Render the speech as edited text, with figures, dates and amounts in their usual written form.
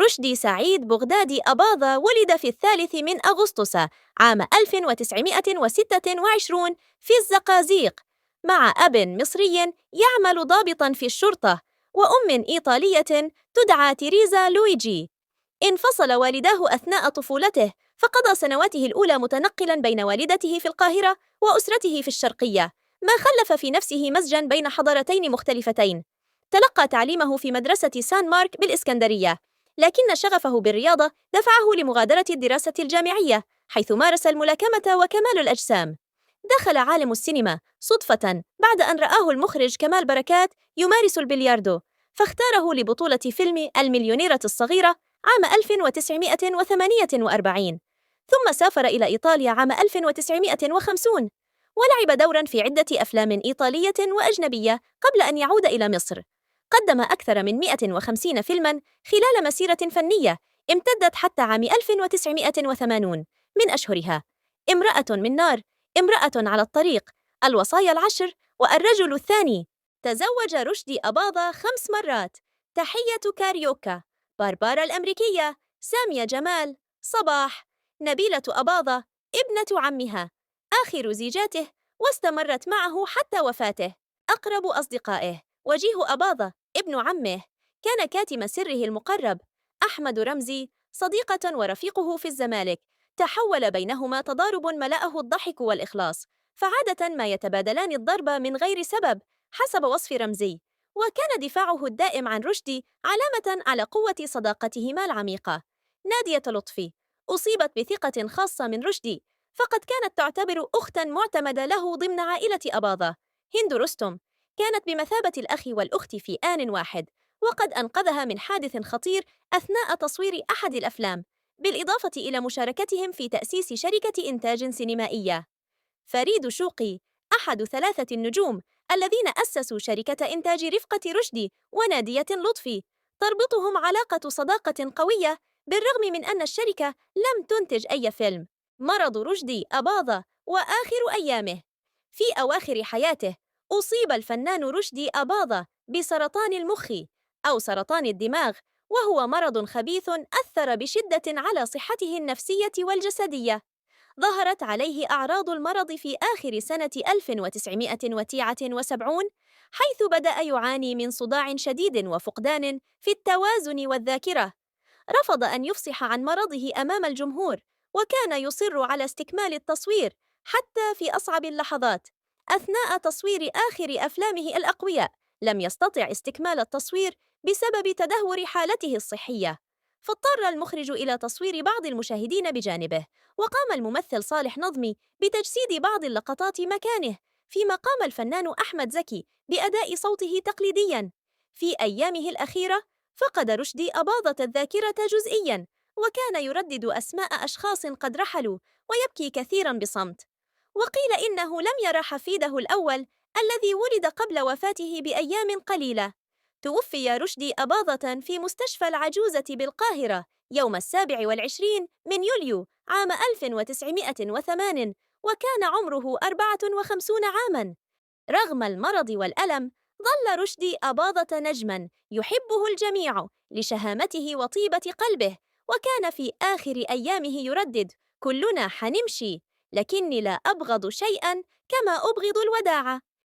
رشدي سعيد بغدادي أباظة ولد في 3 عام 1926 في الزقازيق، مع أب مصري يعمل ضابطاً في الشرطة وأم إيطالية تدعى تيريزا لويجي. انفصل والداه أثناء طفولته، فقضى سنواته الأولى متنقلاً بين والدته في القاهرة وأسرته في الشرقية، ما خلف في نفسه مزجاً بين حضارتين مختلفتين. تلقى تعليمه في مدرسة سان مارك بالإسكندرية، لكن شغفه بالرياضة دفعه لمغادرة الدراسة الجامعية، حيث مارس الملاكمة وكمال الأجسام. دخل عالم السينما صدفة بعد أن رآه المخرج كمال بركات يمارس البلياردو، فاختاره لبطولة فيلم المليونيرة الصغيرة عام 1948، ثم سافر إلى إيطاليا عام 1950 ولعب دورا في عدة أفلام إيطالية وأجنبية قبل أن يعود إلى مصر. قدم أكثر من 150 فيلما خلال مسيرة فنية امتدت حتى عام 1980، من أشهرها امرأة من نار، امرأة على الطريق، الوصايا العشر، والرجل الثاني. تزوج رشدي أباظة 5 مرات: تحية كاريوكا، باربارا الأمريكية، سامية جمال، صباح، نبيلة أباظة ابنة عمها، آخر زيجاته، واستمرت معه حتى وفاته. أقرب أصدقائه: وجيه أباظة ابن عمه، كان كاتم سره المقرب. أحمد رمزي، صديقة ورفيقه في الزمالك، تحول بينهما تضارب ملأه الضحك والإخلاص، فعادة ما يتبادلان الضرب من غير سبب حسب وصف رمزي. وكان دفاعه الدائم عن رشدي علامة على قوة صداقتهما العميقة. نادية لطفي أصيبت بثقة خاصة من رشدي، فقد كانت تعتبر أختاً معتمدة له ضمن عائلة أباظة. هند رستم كانت بمثابة الأخ والأخت في آن واحد، وقد أنقذها من حادث خطير أثناء تصوير أحد الأفلام، بالإضافة إلى مشاركتهم في تأسيس شركة إنتاج سينمائية. فريد شوقي أحد 3 النجوم الذين أسسوا شركة إنتاج رفقة رشدي ونادية لطفي، تربطهم علاقة صداقة قوية بالرغم من أن الشركة لم تنتج أي فيلم. مرض رشدي أباظة وآخر أيامه: في أواخر حياته أصيب الفنان رشدي أباظة بسرطان المخ أو سرطان الدماغ، وهو مرض خبيث أثر بشدة على صحته النفسية والجسدية. ظهرت عليه أعراض المرض في آخر سنة 1970، حيث بدأ يعاني من صداع شديد وفقدان في التوازن والذاكرة. رفض أن يفصح عن مرضه أمام الجمهور، وكان يصر على استكمال التصوير حتى في أصعب اللحظات. أثناء تصوير آخر أفلامه الأقوياء لم يستطع استكمال التصوير بسبب تدهور حالته الصحية، فاضطر المخرج إلى تصوير بعض المشاهدين بجانبه، وقام الممثل صالح نظمي بتجسيد بعض اللقطات مكانه، فيما قام الفنان أحمد زكي بأداء صوته تقليدياً. في أيامه الأخيرة فقد رشدي أباظة الذاكرة جزئياً، وكان يردد أسماء أشخاص قد رحلوا ويبكي كثيراً بصمت. وقيل إنه لم يرى حفيده الأول الذي ولد قبل وفاته بأيام قليلة. توفي رشدي أباظة في مستشفى العجوزة بالقاهرة يوم 27 من يوليو عام 1908، وكان عمره 54 عاماً. رغم المرض والألم، ظل رشدي أباظة نجماً يحبه الجميع لشهامته وطيبة قلبه، وكان في آخر أيامه يردد: كلنا حنمشي، لكني لا أبغض شيئاً كما أبغض الوداع.